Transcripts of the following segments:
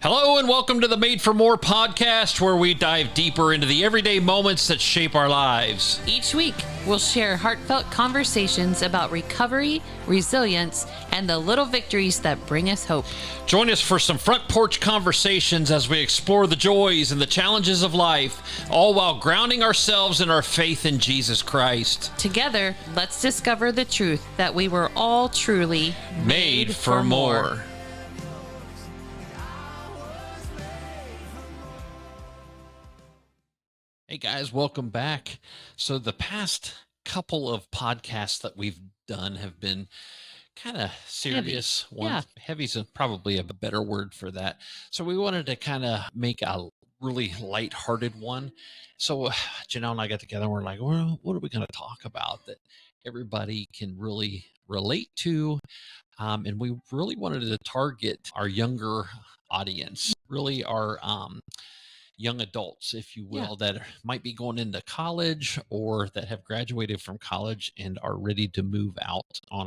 Hello and welcome to the Made for More podcast, where we dive deeper into the everyday moments that shape our lives. Each week, we'll share heartfelt conversations about recovery, resilience, and the little victories that bring us hope. Join us for some front porch conversations as we explore the joys and the challenges of life, all while grounding ourselves in our faith in Jesus Christ. Together, let's discover the truth that we were all truly Made for more. Hey guys, welcome back. So the past couple of podcasts that we've done have been kind of serious. Heavy's probably a better word for that. So we wanted to kind of make a really lighthearted one. So Janelle and I got together and we're like, well, what are we going to talk about that everybody can really relate to? And we really wanted to target our younger audience, really our young adults, if you will, that might be going into college or that have graduated from college and are ready to move out on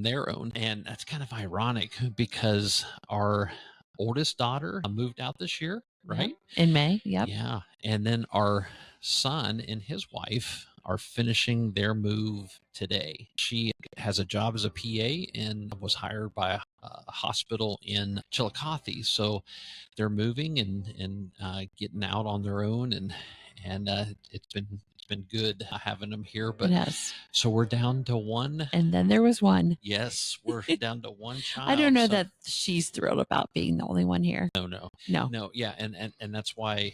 their own. And that's kind of ironic because our oldest daughter moved out this year, right? In May. Yep. Yeah. And then our son and his wife are finishing their move today. She has a job as a PA and was hired by a hospital in Chillicothe. So they're moving and getting out on their own, and it's been good having them here. But so we're down to one. And then there was one. Yes, we're down to one child. I don't know that she's thrilled about being the only one here. No. Yeah. And that's why,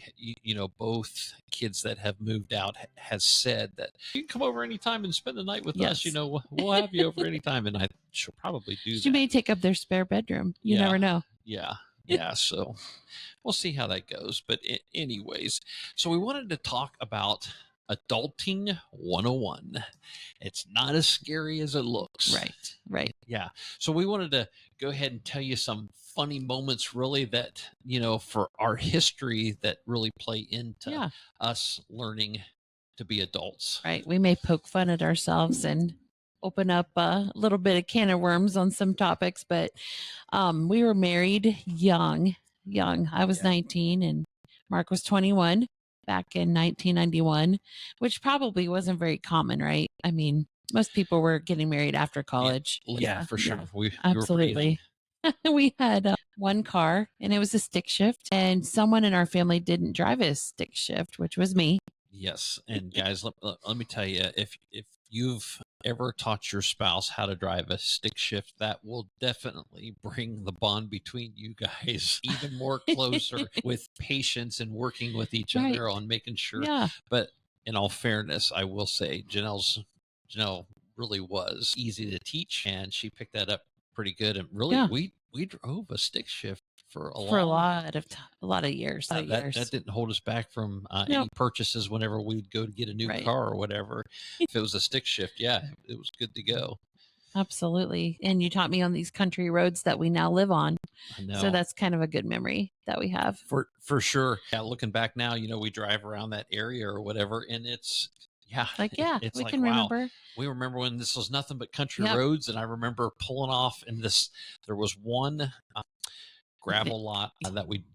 both kids that have moved out has said that you can come over anytime and spend the night with us. We'll have you over anytime. And she'll probably do that. She may take up their spare bedroom. You never know. Yeah. So we'll see how that goes. But anyways, so we wanted to talk about Adulting 101. It's not as scary as it looks. Right. Yeah. So we wanted to go ahead and tell you some funny moments, really, that, for our history that really play into us learning to be adults. Right. We may poke fun at ourselves and open up a little bit of can of worms on some topics, but we were married young. I was 19 and Mark was 21. Back in 1991, which probably wasn't very common, right? I mean, most people were getting married after college. Yeah, for sure. Absolutely. We had one car and it was a stick shift, and someone in our family didn't drive a stick shift, which was me. Yes. And guys, let me tell you, if you've ever taught your spouse how to drive a stick shift, that will definitely bring the bond between you guys even more closer with patience and working with each other on making sure. Yeah. But in all fairness, I will say Janelle really was easy to teach, and she picked that up pretty good. And really, we drove a stick shift for a lot of years. That didn't hold us back from any purchases whenever we'd go to get a new car or whatever. If it was a stick shift, it was good to go. Absolutely. And you taught me on these country roads that we now live on. I know. So that's kind of a good memory that we have. For sure. Yeah, looking back now, we drive around that area or whatever, and it's we can remember. We remember when this was nothing but country roads, and I remember pulling off in this. There was one gravel lot that we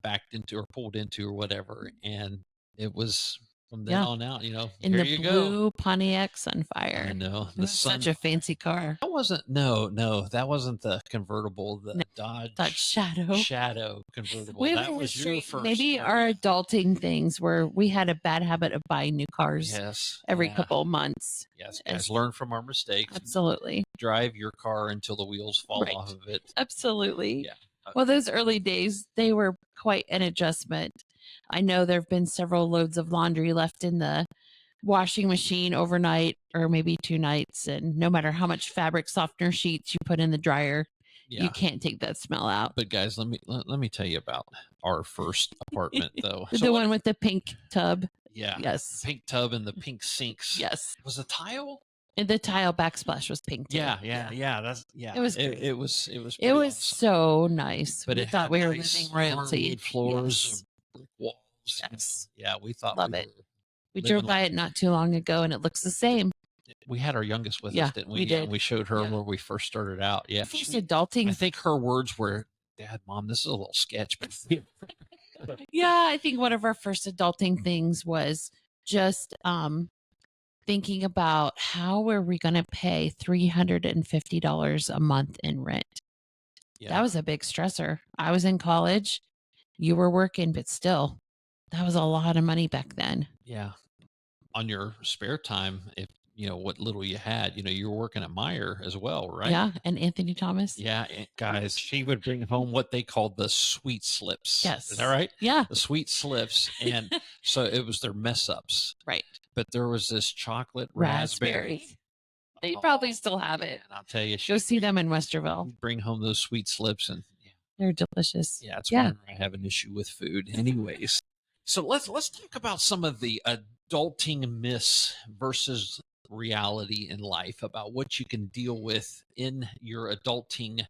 backed into or pulled into or whatever, and it was from then on out, in here the you blue Pontiac Sunfire. I know. Such a fancy car. That wasn't that wasn't the convertible, the Dodge that Shadow convertible. That was your first. Maybe our adulting things were we had a bad habit of buying new cars every couple of months. Yes, guys, learn from our mistakes. Absolutely. Drive your car until the wheels fall off of it. Absolutely. Yeah. Well, those early days, they were quite an adjustment. I know there have been several loads of laundry left in the washing machine overnight or maybe 2 nights. And no matter how much fabric softener sheets you put in the dryer, you can't take that smell out. But guys, let me tell you about our first apartment, though. The one with the pink tub. Yeah. Yes. Pink tub and the pink sinks. Yes. Was the tile? And the tile backsplash was pink too. Yeah. It was great. It was awesome. So nice. But we thought we were living royalty. Floors, brick walls. Yes. Yeah, we thought love it. We drove by it not too long ago, and it looks the same. We had our youngest with us, didn't we? We did. We showed her where we first started out. Yeah. I think adulting. I think her words were, Dad, Mom, this is a little sketch, but Yeah, I think one of our first adulting things was just thinking about how were we going to pay $350 a month in rent. yeah, That was a big stressor. I was in college, you were working, but still, that was a lot of money back then. yeah. On your spare time, if what little you had, you were working at Meyer as well, right? Yeah, and Anthony Thomas. Yeah, and guys, she would bring home what they called the sweet slips. Is that Yes. right? Yeah. The sweet slips, and so it was their mess ups. Right. But there was this chocolate Raspberry. raspberry. They Oh, probably still have it. and I'll tell you, Go see them in Westerville. she'd bring home those sweet slips, and They're delicious. yeah, it's Yeah. whenever I have an issue with food. Anyways, so let's talk about some of the adulting myths versus reality in life about what you can deal with in your adulting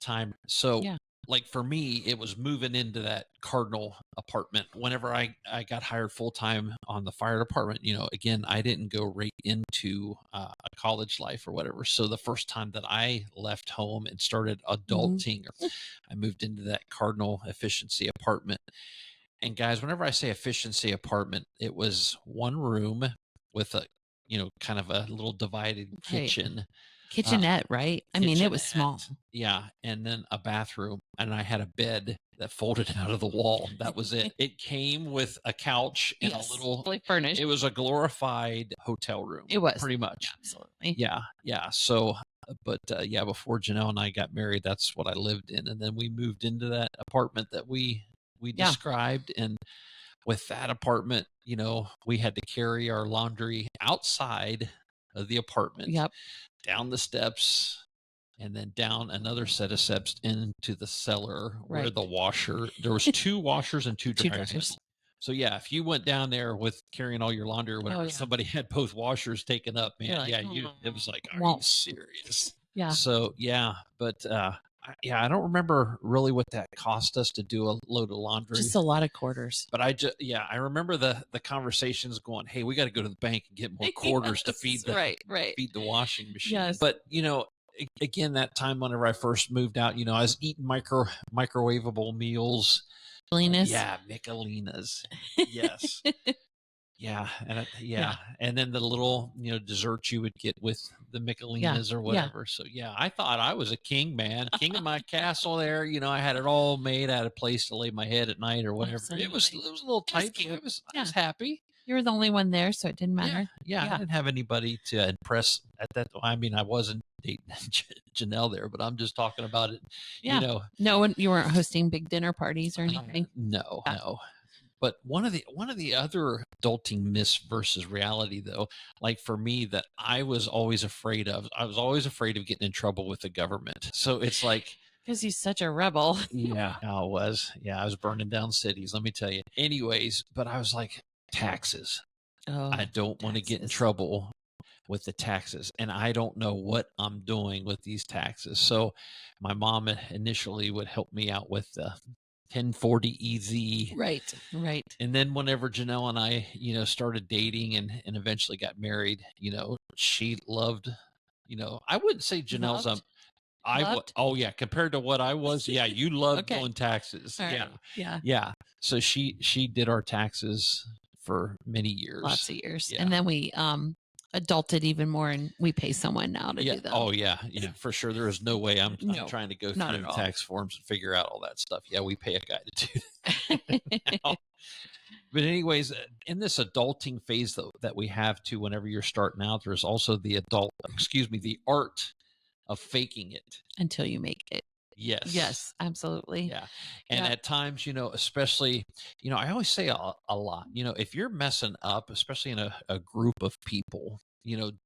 time. So Yeah. like for me, it was moving into that Cardinal apartment. Whenever I got hired full time on the fire department, again, I didn't go right into a college life or whatever. So the first time that I left home and started adulting, I moved into that Cardinal efficiency apartment. And guys, whenever I say efficiency apartment, it was one room with a, kind of a little divided Right. kitchen. Kitchenette, right? I mean, it was small. Yeah. And then a bathroom. And I had a bed that folded out of the wall. That was it. It came with a couch and Yes, a little, fully furnished. it was a glorified hotel room. It was. Pretty much. Absolutely. Yeah. Yeah. So, but yeah, before Janelle and I got married, that's what I lived in. And then we moved into that apartment that we Yeah. described. And with that apartment, we had to carry our laundry outside of the apartment, Yep. down the steps, and then down another set of steps into the cellar where Right. the washer, there was 2 washers and 2 Two dryers. dryers. So yeah, if you went down there with carrying all your laundry or whatever, yeah. somebody had both washers taken up, man. You're like, Yeah, it was like, are you Well, serious? yeah. So yeah, but I don't remember really what that cost us to do a load of laundry. Just a lot of quarters. But I remember the conversations going, hey, we got to go to the bank and get more quarters to feed the feed the washing machine. Yes. But again, that time whenever I first moved out, I was eating microwavable meals. Michelinas. Yeah, Michelinas. Yes. Yeah, and Yeah. and then the little desserts you would get with the Michelinas or whatever. So yeah, I thought I was a king, man, king of my castle. There, I had it all made. I had a place to lay my head at night or whatever. It was a little tight. cute. I was happy. You were the only one there, so it didn't matter. Yeah, I didn't have anybody to impress at that. I mean, I wasn't dating Janelle there, but I'm just talking about it. Yeah. No one. You weren't hosting big dinner parties or anything. No. But one of the other adulting myths versus reality, though, like for me, that I was always afraid of getting in trouble with the government. So it's like, because he's such a rebel. Yeah, I was. Yeah, I was burning down cities, let me tell you. Anyways, but I was like, taxes. Oh, I don't want to get in trouble with the taxes, and I don't know what I'm doing with these taxes. So my mom initially would help me out with the 1040 EZ. Right. And then whenever Janelle and I, started dating and eventually got married, she loved, I wouldn't say Janelle's oh yeah, compared to what I was, yeah, you loved doing taxes. Right. Yeah. So she did our taxes for many years. Lots of years. Yeah. And then we adulted even more and we pay someone now to do them. Oh yeah, for sure. There is no way I'm trying to go through the tax forms and figure out all that stuff. Yeah, we pay a guy to do that now. But anyways, in this adulting phase that we have too, whenever you're starting out, there's also the art of faking it until you make it. Yes, absolutely. Yeah. And at times, especially, I always say a lot, if you're messing up, especially in a group of people,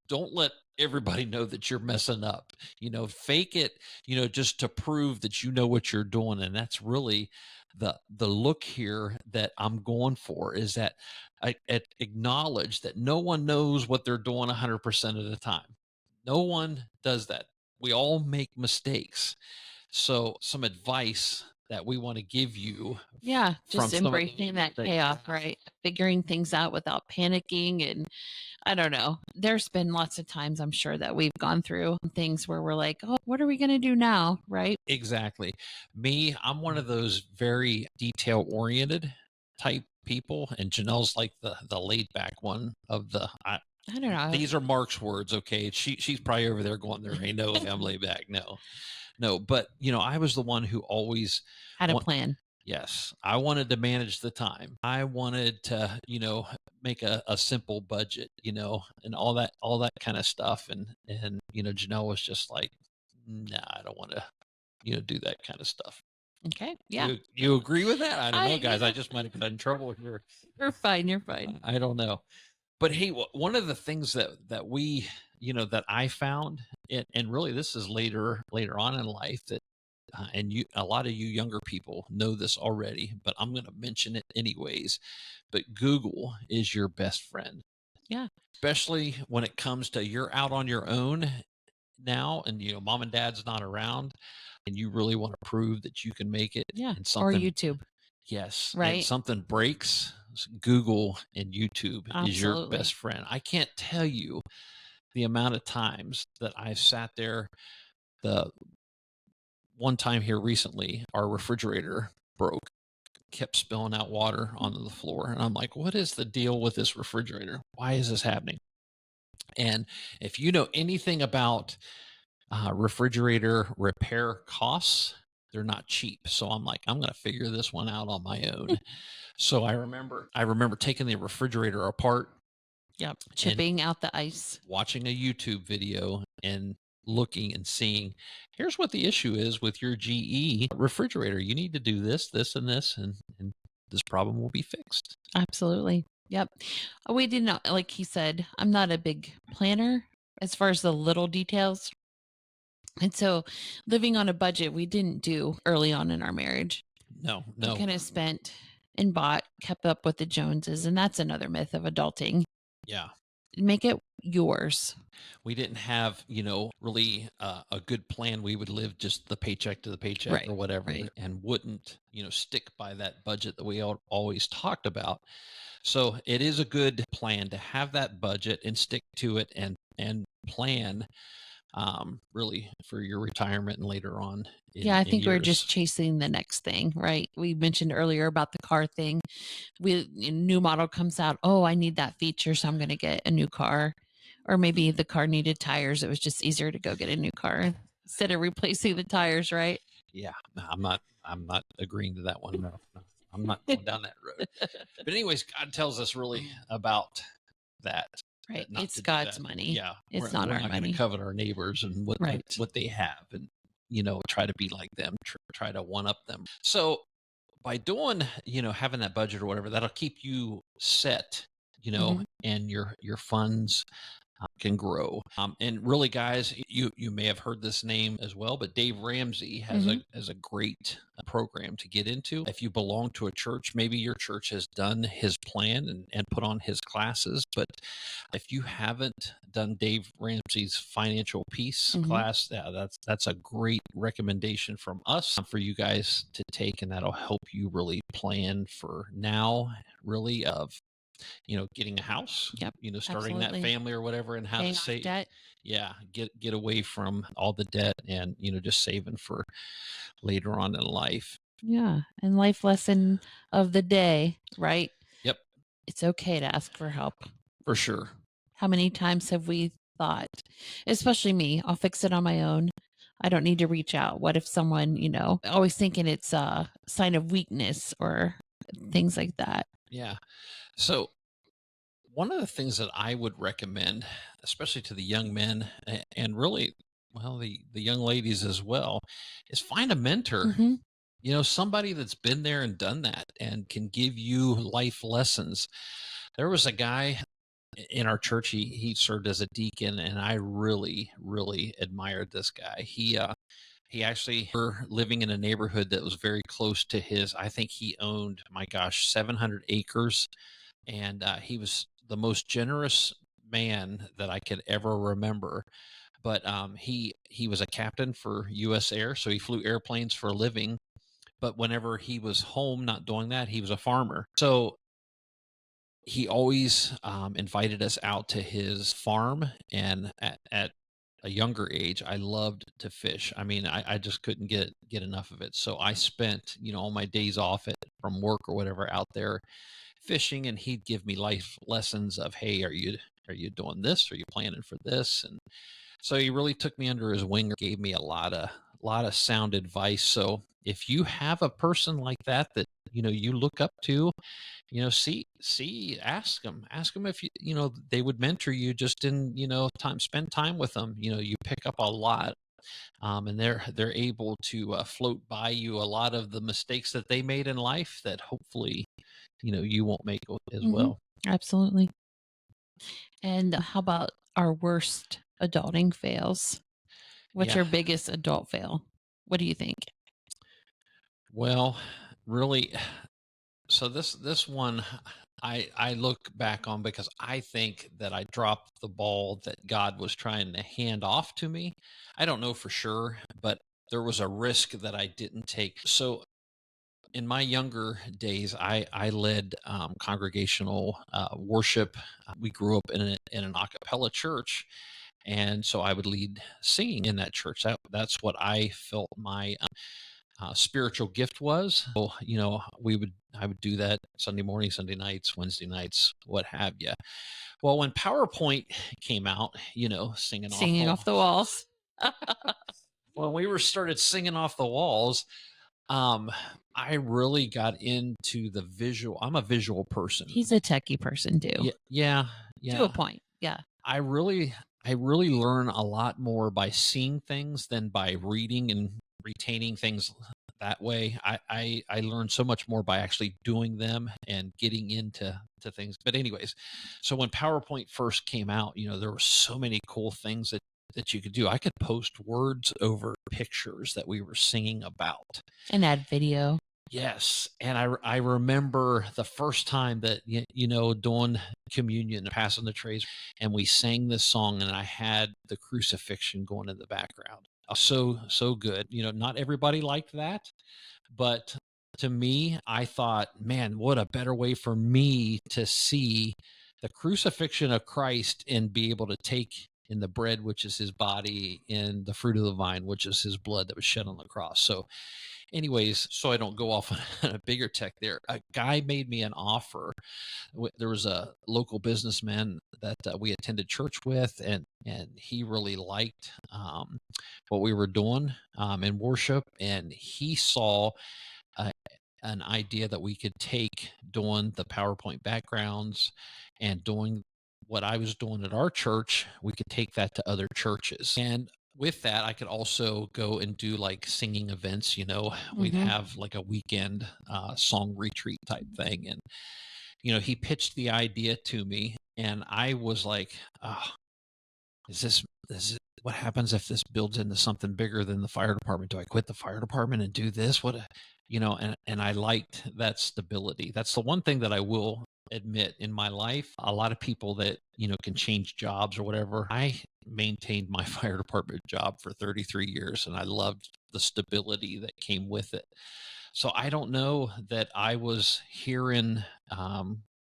don't let everybody know that you're messing up, fake it, just to prove that you know what you're doing. And that's really the look here that I'm going for, is that I acknowledge that no one knows what they're doing 100% of the time. No one does that. We all make mistakes. So some advice that we want to give you. Yeah, from just some of the embracing that that- chaos, right? Figuring things out without panicking. And I don't know. There's been lots of times I'm sure that we've gone through things where we're like, oh, what are we going to do now? Right. Exactly. Me, I'm one of those very detail oriented type people, and Janelle's like the laid back one of the. I don't know. These are Mark's words, okay? She's probably over there going, "There ain't no way I'm laid back." No, no. But I was the one who always Had a want. plan. Yes, I wanted to manage the time. I wanted to, make a simple budget, and all that kind of stuff. And Janelle was just like, "Nah, I don't want to, do that kind of stuff." Okay. Yeah. You agree with that? I don't know, guys. I Yeah. just might have got in trouble here. You're fine. You're fine. I don't know. But hey, one of the things that we, that I found, and really this is later on in life, that and a lot of you younger people know this already, but I'm going to mention it anyways. But Google is your best friend. Yeah. Especially when it comes to you're out on your own now, and mom and dad's not around, and you really want to prove that you can make it. Yeah. And Or something, YouTube. yes, and Right. something breaks, Google and YouTube is your Absolutely. best friend. I can't tell you the amount of times that I've sat there. The one time here recently, our refrigerator broke, kept spilling out water onto the floor. And I'm like, what is the deal with this refrigerator? Why is this happening? And if you know anything about refrigerator repair costs, they're not cheap. So I'm like, I'm going to figure this one out on my own. So I remember taking the refrigerator apart. Yep. Chipping out the ice. Watching a YouTube video and looking and seeing, here's what the issue is with your GE refrigerator. You need to do this, this, and this, and this problem will be fixed. Absolutely. Yep. We did not, like he said, I'm not a big planner as far as the little details. And so living on a budget, we didn't do early on in our marriage. No. We kind of spent and bought, kept up with the Joneses. And that's another myth of adulting. Yeah. Make it yours. We didn't have, really a good plan. We would live just the paycheck to the paycheck, Right, or whatever, right. and wouldn't, stick by that budget that we always talked about. So it is a good plan to have that budget and stick to it, and plan, really, for your retirement and later on Yeah, I in think we're just years. chasing the next thing, right? We mentioned earlier about the car thing. A new model comes out. Oh, I need that feature, so I'm going to get a new car. Or maybe the car needed tires. It was just easier to go get a new car instead of replacing the tires, right? Yeah, no, I'm not agreeing to that one. No, I'm not going down that road. But anyways, God tells us really about that. Right. Not It's to do God's that. money. Yeah, It's we're not our not going money. to covet our neighbors and Right. what they have, and try to be like them, try to one up them. So by doing, having that budget or whatever, that'll keep you set, Mhm. and your funds can grow. And really, guys, you may have heard this name as well, but Dave Ramsey has a great program to get into. If you belong to a church, maybe your church has done his plan and put on his classes, but if you haven't done Dave Ramsey's financial peace class, that's a great recommendation from us for you guys to take, and that'll help you really plan for now, really, of getting a house, Yep. starting Absolutely. that family or whatever, and how Paying to off save. debt. Yeah, get away from all the debt, and just saving for later on in life. Yeah. And life lesson of the day, right? Yep, It's okay to ask for help. for sure. How many times have we thought, especially me, I'll fix it on my own. I don't need to reach out. What if someone, always thinking it's a sign of weakness or things like that. Yeah. So one of the things that I would recommend, especially to the young men, and really, well, the young ladies as well, is find a mentor. Mm-hmm. Somebody that's been there and done that and can give you life lessons. There was a guy in our church. He served as a deacon, and I really, really admired this guy. He actually were living in a neighborhood that was very close to his. I think he owned, my gosh, 700 acres, and he was the most generous man that I could ever remember. But he was a captain for U.S. Air, so he flew airplanes for a living. but whenever he was home not doing that, he was a farmer. So he always invited us out to his farm. And at a younger age, I loved to fish. I mean, I just couldn't get enough of it. So I spent, all my days off from work or whatever out there fishing, and he'd give me life lessons of, hey, are you doing this? Are you planning for this? And so he really took me under his wing, gave me a lot of sound advice. So if you have a person like that you look up to, ask them if they would mentor you just in spend time with them. You pick up a lot, and they're able to float by you a lot of the mistakes that they made in life that hopefully you won't make as Hmm. well. Absolutely. And how about our worst adulting fails? What's Yeah. your biggest adult fail? What do you think? Well, really, so this one I look back on because I think that I dropped the ball that God was trying to hand off to me. I don't know for sure, but there was a risk that I didn't take. So in my younger days, I led congregational worship. We grew up in an a cappella church, and so I would lead singing in that church. That's what I felt my spiritual gift was. So, I would do that Sunday morning, Sunday nights, Wednesday nights, what have you. Well, when PowerPoint came out, singing off Singing the off the walls. when we were started singing off the walls, um, I really got into the visual. I'm a visual person. He's a techie person too, Yeah, yeah, to a yeah. point. Yeah. I really I really learn a lot more by seeing things than by reading and retaining things that way. I learn so much more by actually doing them and getting into to things. But anyways, so when PowerPoint first came out, there were so many cool things that you could do. I could post words over pictures that we were singing about. And add video. Yes, and I remember the first time that doing communion, passing the trays, and we sang this song, and I had the crucifixion going in the background. So good. Not everybody liked that, but to me, I thought, man, what a better way for me to see the crucifixion of Christ and be able to take in the bread, which is his body, and the fruit of the vine, which is his blood that was shed on the cross. So anyways, so I don't go off on a bigger tech there, a guy made me an offer. There was a local businessman that we attended church with, and he really liked what we were doing in worship, and he saw uh, an idea that we could take doing the PowerPoint backgrounds and doing what I was doing at our church. We could take that to other churches. And with that, I could also go and do like singing events. We'd Hmm. have like a weekend song retreat type thing. And, he pitched the idea to me, and I was like, oh, is this what happens if this builds into something bigger than the fire department? Do I quit the fire department and do this? And I liked that stability. That's the one thing that I will admit in my life. A lot of people that, can change jobs or whatever. I maintained my fire department job for 33 years, and I loved the stability that came with it. So I don't know that I was hearing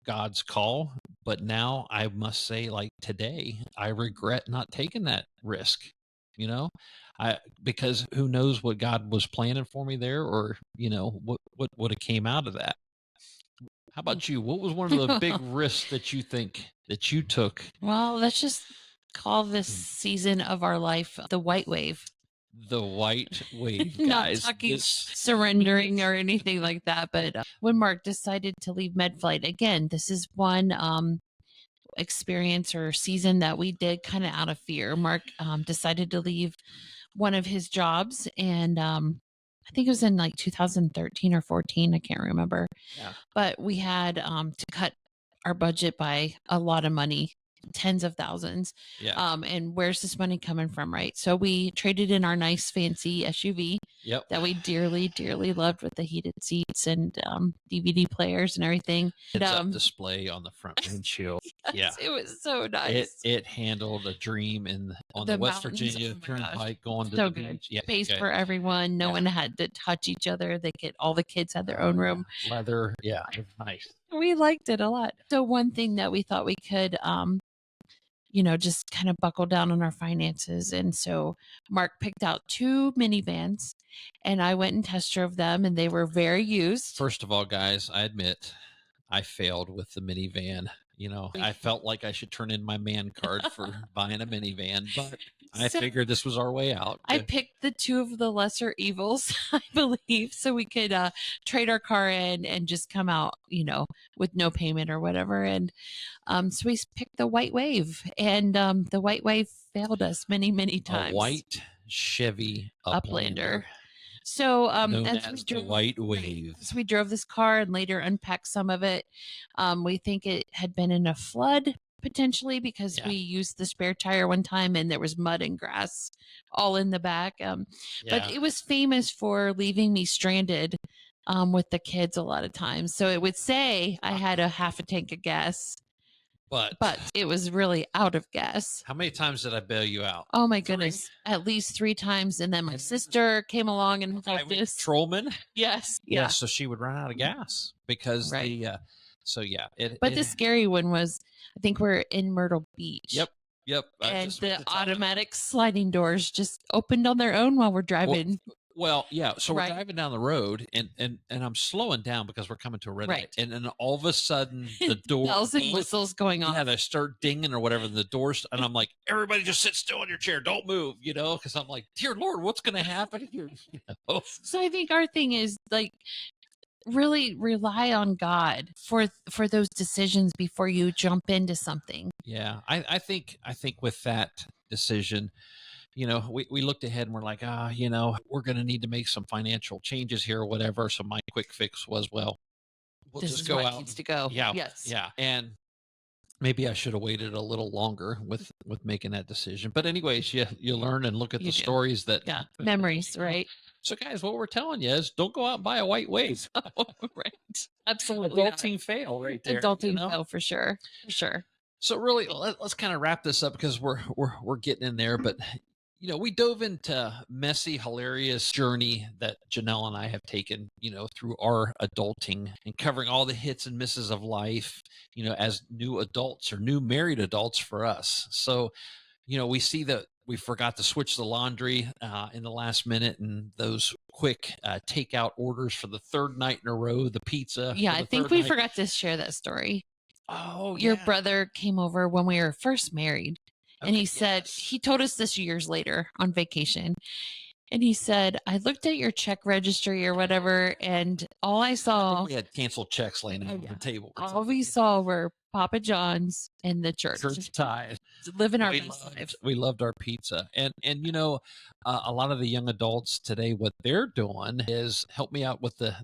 God's call, but now I must say, like today, I regret not taking that risk. You know, because who knows what God was planning for me there, or what would have came out of that. How about you? What was one of the big risks that you think that you took? Well, let's just call this Hmm. season of our life the white wave. The white wave, Not guys. talking This surrendering or anything like that, but when Mark decided to leave MedFlight, again, this is one experience or season that we did kind of out of fear. Mark decided to leave one of his jobs, and I think it was in like 2013 or 14. I can't remember, yeah. but we had to cut our budget by a lot of money. tens of thousands. Yeah. And where's this money coming from, right? So we traded in our nice fancy SUV Yep. that we dearly, dearly loved, with the heated seats and DVD players and everything. Heads-up display on the front windshield. Yeah. It was so nice. It handled a dream on the West Virginia Turnpike going to So the good. beach. Yeah, Space for everyone. No one had to touch each other. All the kids had their own room. Leather. Yeah, it was nice. We liked it a lot. So one thing that we thought we could, just kind of buckle down on our finances. And so Mark picked out 2 minivans, and I went and test drove them, and they were very used. First of all, guys, I admit I failed with the minivan. I felt like I should turn in my man card for buying a minivan, but I figured this was our way out. I picked the 2 of the lesser evils, I believe, so we could trade our car in and just come out, with no payment or whatever. And so we picked the White Wave, and the White Wave failed us many, many times. A white Chevy Uplander. So known as the White Wave. So we drove this car and later unpacked some of it. We think it had been in a flood potentially, because we used the spare tire one time and there was mud and grass all in the back. But it was famous for leaving me stranded with the kids a lot of times. So it would say I had a half a tank of gas. But it was really out of gas. How many times did I bail you out? Oh my goodness, at least 3 times. And then my sister came along and helped us. Trollman? Yes. Yeah. So she would run out of gas because but the scary one was, I think we're in Myrtle Beach. Yep. And the automatic sliding doors just opened on their own while we're driving. Well, yeah. So we're driving down the road, and I'm slowing down because we're coming to a red light, and then all of a sudden the door bells and whistles going off. Yeah, they start dinging or whatever. The doors, and I'm like, everybody just sit still in your chair, don't move, because I'm like, dear Lord, what's going to happen here? So I think our thing is like, really rely on God for those decisions before you jump into something. Yeah, I think with that decision, we looked ahead and we're like, we're going to need to make some financial changes here or whatever. So my quick fix was, we'll just go out. Needs to go. Yeah. Yes. Yeah. And maybe I should have waited a little longer with making that decision. But anyways, you learn and look at the stories that memories, right? So guys, what we're telling you is don't go out and buy a White Wave. Right. Absolutely. Adulting fail right there. Adulting fail for sure. For sure. So really, let's kind of wrap this up because we're getting in there. But we dove into messy, hilarious journey that Janelle and I have taken, through our adulting and covering all the hits and misses of life, as new adults or new married adults for us. So, we see that we forgot to switch the laundry in the last minute, and those quick takeout orders for the 3rd night in a row, the pizza. Yeah, I think we forgot to share that story. Oh, your brother came over when we were first married. And he said, he told us this years later on vacation. And he said, I looked at your check registry or whatever, and all I saw. We had canceled checks laying on the table. All we saw were Papa John's and the church. Church ties. Living our best life. We loved our pizza. And a lot of the young adults today, what they're doing is help me out with the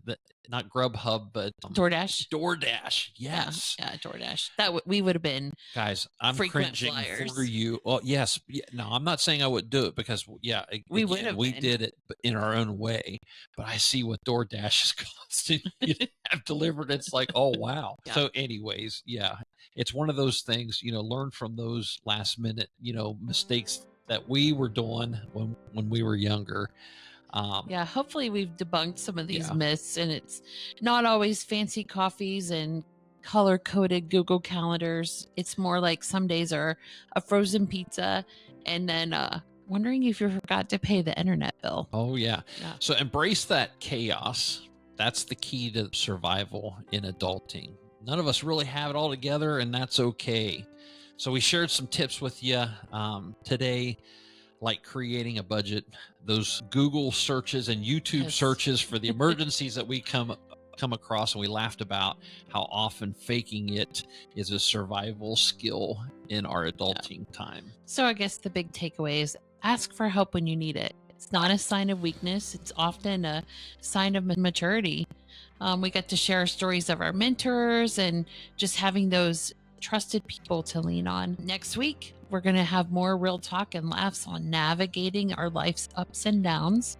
not Grubhub, but DoorDash. DoorDash. Yes. Yeah, DoorDash. We would have been. Guys, I'm cringing for you. Well, yes. No, I'm not saying I would do it because, we would have. We did it in our own way. But I see what DoorDash is costing you to have delivered. It's like, oh, wow. Yeah. So anyways, it's one of those things, learn from those last minute, mistakes that we were doing when we were younger. Hopefully we've debunked some of these myths, and it's not always fancy coffees and color-coded Google calendars. It's more like some days are a frozen pizza and then wondering if you forgot to pay the internet bill. Oh, yeah. So embrace that chaos. That's the key to survival in adulting. None of us really have it all together, and that's okay. So we shared some tips with you today, like creating a budget, those Google searches and YouTube searches for the emergencies that we come across, and we laughed about how often faking it is a survival skill in our adulting time. So I guess the big takeaway is ask for help when you need it. It's not a sign of weakness. It's often a sign of maturity. We got to share stories of our mentors and just having those trusted people to lean on. Next week, we're going to have more real talk and laughs on navigating our life's ups and downs.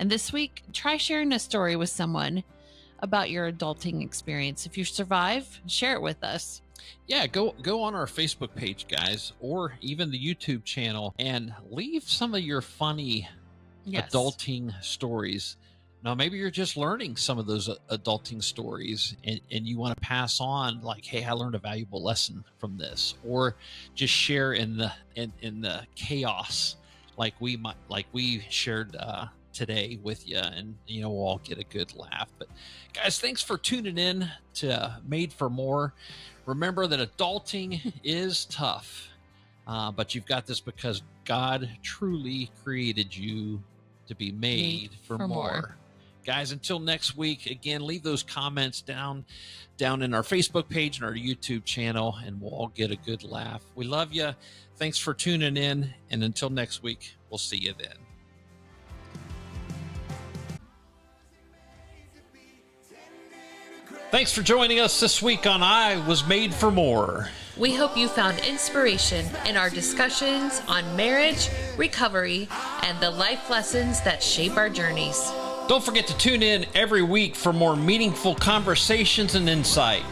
And this week, try sharing a story with someone about your adulting experience. If you survive, share it with us. Yeah, go on our Facebook page, guys, or even the YouTube channel, and leave some of your funny adulting stories. Now, maybe you're just learning some of those adulting stories, and you want to pass on, like, hey, I learned a valuable lesson from this, or just share in the chaos, like we shared today with you, and we'll all get a good laugh. But guys, thanks for tuning in to Made for More. Remember that adulting is tough, but you've got this because God truly created you to be made for more. Guys, until next week, again, leave those comments down in our Facebook page and our YouTube channel, and we'll all get a good laugh. We love you. Thanks for tuning in, and until next week, we'll see you then. Thanks for joining us this week on I Was Made for More. We hope you found inspiration in our discussions on marriage, recovery, and the life lessons that shape our journeys. Don't forget to tune in every week for more meaningful conversations and insight.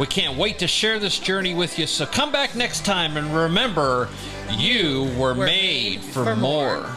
We can't wait to share this journey with you, so come back next time and remember, you were made for more.